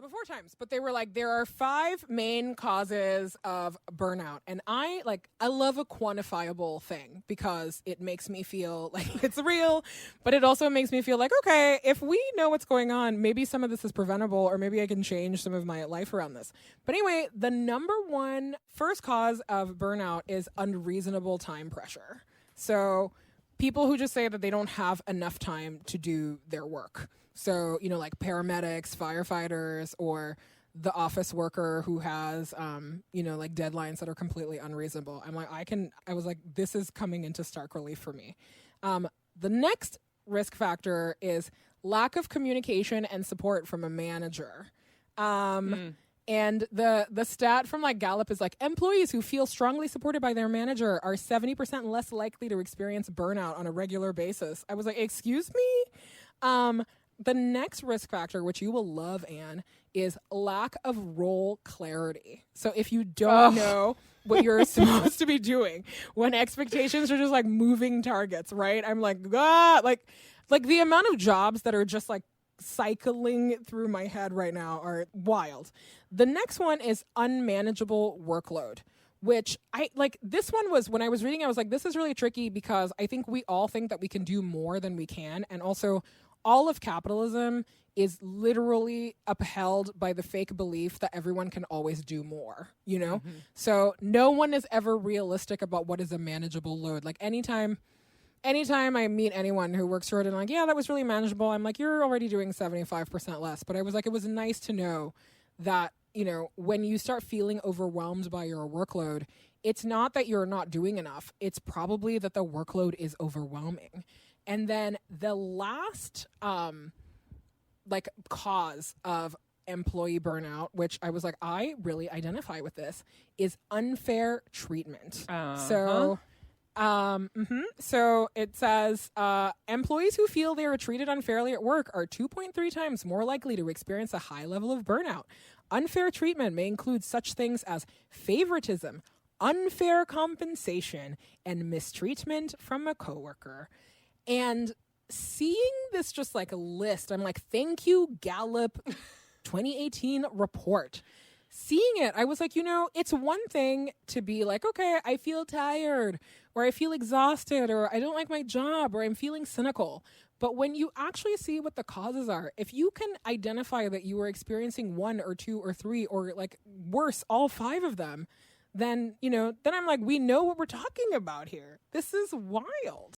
Before times, but they were like, there are 5 main causes of burnout. And I love a quantifiable thing because it makes me feel like it's real, but it also makes me feel like, okay, if we know what's going on, maybe some of this is preventable or maybe I can change some of my life around this. But anyway, the number one first cause of burnout is unreasonable time pressure. So people who just say that they don't have enough time to do their work. So, like paramedics, firefighters, or the office worker who has, like deadlines that are completely unreasonable. I'm like, I was like, this is coming into stark relief for me. The next risk factor is lack of communication and support from a manager. And the stat from Gallup is employees who feel strongly supported by their manager are 70% less likely to experience burnout on a regular basis. I was like, excuse me? The next risk factor, which you will love, Anne, is lack of role clarity. So if you don't know what you're supposed to be doing, when expectations are just moving targets, right? I'm like the amount of jobs that are just cycling through my head right now are wild. The next one is unmanageable workload, which this one was, when I was reading, I was like, this is really tricky because I think we all think that we can do more than we can. And also all of capitalism is literally upheld by the fake belief that everyone can always do more, Mm-hmm. So no one is ever realistic about what is a manageable load. Anytime I meet anyone who works for it and yeah, that was really manageable, I'm like, you're already doing 75% less. But I was like, it was nice to know that, when you start feeling overwhelmed by your workload, it's not that you're not doing enough. It's probably that the workload is overwhelming. And then the last cause of employee burnout, which I was like, I really identify with this, is unfair treatment. So it says employees who feel they are treated unfairly at work are 2.3 times more likely to experience a high level of burnout. Unfair treatment may include such things as favoritism, unfair compensation, and mistreatment from a coworker. And seeing this just a list, I'm like, thank you, Gallup 2018 report. Seeing it, I was like, it's one thing to be like, okay, I feel tired, or I feel exhausted, or I don't like my job, or I'm feeling cynical. But when you actually see what the causes are, if you can identify that you are experiencing 1 or 2 or 3, or worse, all 5 of them, then I'm like, we know what we're talking about here. This is wild.